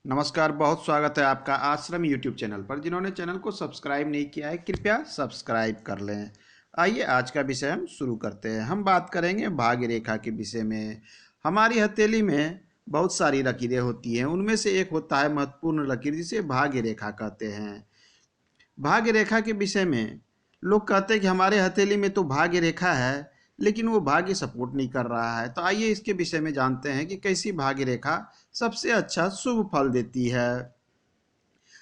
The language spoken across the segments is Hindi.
नमस्कार, बहुत स्वागत है आपका आश्रम यूट्यूब चैनल पर। जिन्होंने चैनल को सब्सक्राइब नहीं किया है कृपया सब्सक्राइब कर लें। आइए आज का विषय हम शुरू करते हैं। हम बात करेंगे भाग्य रेखा के विषय में। हमारी हथेली में बहुत सारी लकीरें होती हैं, उनमें से एक होता है महत्वपूर्ण लकीर जिसे भाग्य रेखा कहते हैं। भाग्य रेखा के विषय में लोग कहते हैं कि हमारे हथेली में तो भाग्य रेखा है, लेकिन वो भाग्य सपोर्ट नहीं कर रहा है। तो आइए इसके विषय में जानते हैं कि कैसी भाग्य रेखा सबसे अच्छा शुभ फल देती है।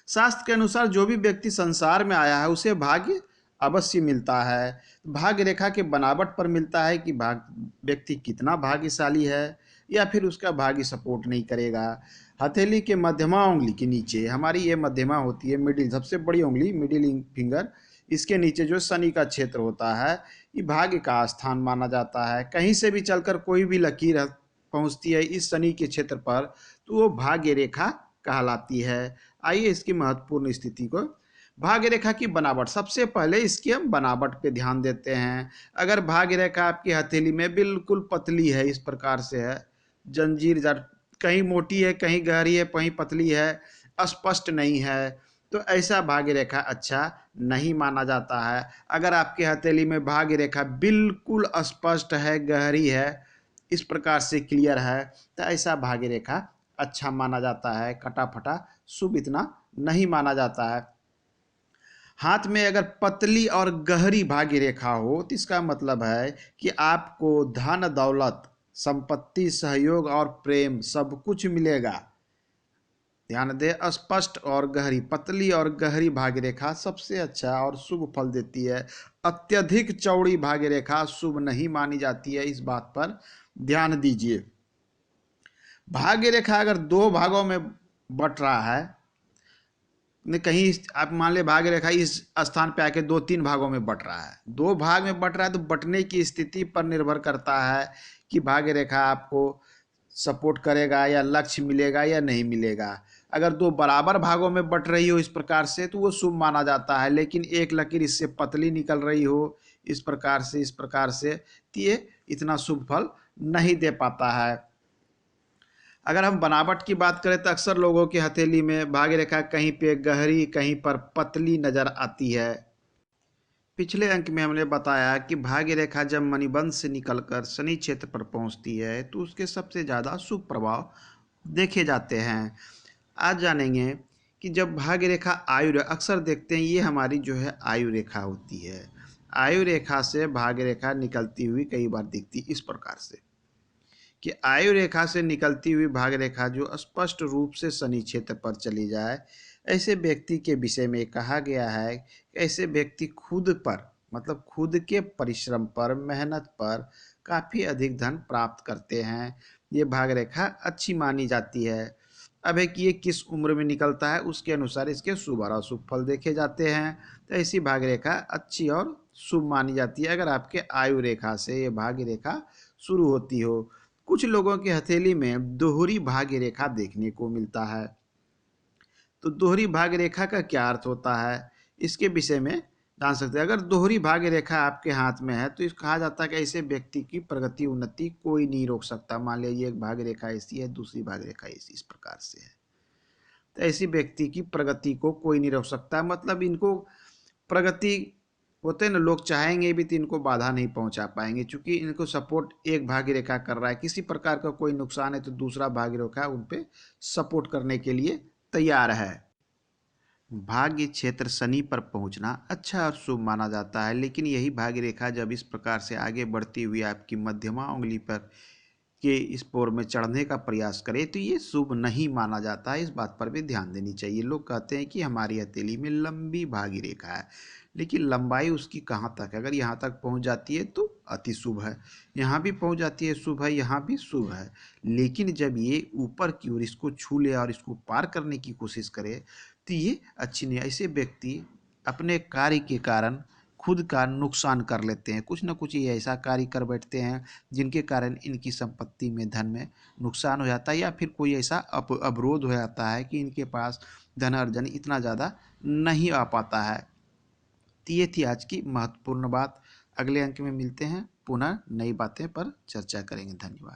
शास्त्र के अनुसार जो भी व्यक्ति संसार में आया है उसे भाग्य अवश्य मिलता है। भाग्य रेखा के बनावट पर मिलता है कि व्यक्ति कितना भाग्यशाली है या फिर उसका भाग्य सपोर्ट नहीं करेगा। हथेली के मध्यमा उंगली के नीचे, हमारी ये मध्यमा होती है, मिडिल सबसे बड़ी उंगली, मिडिल फिंगर, इसके नीचे जो शनि का क्षेत्र होता है ये भाग्य का स्थान माना जाता है। कहीं से भी चलकर कोई भी लकीर पहुंचती है इस शनि के क्षेत्र पर तो वो भाग्य रेखा कहलाती है। आइए इसकी महत्वपूर्ण स्थिति को, भाग्य रेखा की बनावट, सबसे पहले इसकी हम बनावट पे ध्यान देते हैं। अगर भाग्य रेखा आपकी हथेली में बिल्कुल पतली है, इस प्रकार से है, जंजीर जड़, कहीं मोटी है, कहीं गहरी है, कहीं पतली है, स्पष्ट नहीं है, तो ऐसा भाग्य रेखा अच्छा नहीं माना जाता है। अगर आपके हथेली में भाग्य रेखा बिल्कुल स्पष्ट है, गहरी है, इस प्रकार से क्लियर है, तो ऐसा भाग्य रेखा अच्छा माना जाता है। कटा फटा शुभ इतना नहीं माना जाता है। हाथ में अगर पतली और गहरी भाग्य रेखा हो तो इसका मतलब है कि आपको धन दौलत, संपत्ति, सहयोग और प्रेम सब कुछ मिलेगा। ध्यान दें, स्पष्ट और गहरी, पतली और गहरी भाग्य रेखा सबसे अच्छा और शुभ फल देती है। अत्यधिक चौड़ी भाग्य रेखा शुभ नहीं मानी जाती है, इस बात पर ध्यान दीजिए। भाग्य रेखा अगर दो भागों में बट रहा है, कहीं आप मान ले भाग्य रेखा इस स्थान पे आके दो तीन भागों में बट रहा है, दो भाग में बट रहा है, तो बटने की स्थिति पर निर्भर करता है कि भाग्य रेखा आपको सपोर्ट करेगा या लक्ष्य मिलेगा या नहीं मिलेगा। अगर दो बराबर भागों में बट रही हो इस प्रकार से तो वो शुभ माना जाता है, लेकिन एक लकीर इससे पतली निकल रही हो इस प्रकार से तो ये इतना शुभ फल नहीं दे पाता है। अगर हम बनावट की बात करें तो अक्सर लोगों की हथेली में भाग्य रेखा कहीं पे गहरी, कहीं पर पतली नजर आती है। पिछले अंक में हमने बताया कि भाग्य रेखा जब मणिबंध से निकलकर शनि क्षेत्र पर पहुंचती है तो उसके सबसे ज़्यादा शुभ प्रभाव देखे जाते हैं। आज जानेंगे कि जब भाग्य रेखा अक्सर देखते हैं ये हमारी जो है आयु रेखा होती है। आयु रेखा से भाग्य रेखा निकलती हुई कई बार दिखती इस प्रकार से कि आयु रेखा से निकलती हुई भाग्य रेखा जो स्पष्ट रूप से शनि क्षेत्र पर चली जाए, ऐसे व्यक्ति के विषय में कहा गया है कि ऐसे व्यक्ति खुद पर, मतलब खुद के परिश्रम पर, मेहनत पर काफ़ी अधिक धन प्राप्त करते हैं। ये भाग्य रेखा अच्छी मानी जाती है। अब है कि ये किस उम्र में निकलता है उसके अनुसार इसके शुभ और अशुभ फल देखे जाते हैं। तो ऐसी भाग्य रेखा अच्छी और शुभ मानी जाती है अगर आपके आयु रेखा से ये भाग्य रेखा शुरू होती हो। कुछ लोगों की हथेली में दोहरी भाग्य रेखा देखने को मिलता है। तो दोहरी भाग्य रेखा का क्या अर्थ होता है इसके विषय में जान सकते हैं। अगर दोहरी भाग्य रेखा आपके हाथ में है तो इस कहा जाता है कि ऐसे व्यक्ति की प्रगति उन्नति कोई नहीं रोक सकता। मान लीजिए एक भाग्य रेखा ऐसी है, दूसरी भाग्य रेखा ऐसी, इस प्रकार से है, तो ऐसी व्यक्ति की प्रगति को कोई नहीं रोक सकता। मतलब इनको प्रगति, होते हैं ना, लोग चाहेंगे भी तो इनको बाधा नहीं पहुंचा पाएंगे, क्योंकि इनको सपोर्ट एक भाग्य रेखा कर रहा है। किसी प्रकार का कोई नुकसान है तो दूसरा भाग्य रेखा उन पे सपोर्ट करने के लिए तैयार है। भाग्य क्षेत्र शनि पर पहुंचना अच्छा और शुभ माना जाता है, लेकिन यही भाग्य रेखा जब इस प्रकार से आगे बढ़ती हुई आपकी मध्यमा उंगली पर के इस पोर में चढ़ने का प्रयास करे तो ये शुभ नहीं माना जाता है। इस बात पर भी ध्यान देनी चाहिए। लोग कहते हैं कि हमारी हथेली में लंबी भागी रेखा है, लेकिन लंबाई उसकी कहाँ तक है? अगर यहाँ तक पहुँच जाती है तो अति शुभ है, यहाँ भी पहुँच जाती है शुभ है, यहाँ भी शुभ है। लेकिन जब ये ऊपर की ओर इसको छू ले और इसको पार करने की कोशिश करे तो ये अच्छी नहीं। ऐसे व्यक्ति अपने कार्य के कारण खुद का नुकसान कर लेते हैं। कुछ ना कुछ ये ऐसा कार्य कर बैठते हैं जिनके कारण इनकी संपत्ति में, धन में नुकसान हो जाता है, या फिर कोई ऐसा अवरोध हो जाता है कि इनके पास धन अर्जन इतना ज़्यादा नहीं आ पाता है। तो ये थी आज की महत्वपूर्ण बात। अगले अंक में मिलते हैं, पुनः नई बातें पर चर्चा करेंगे। धन्यवाद।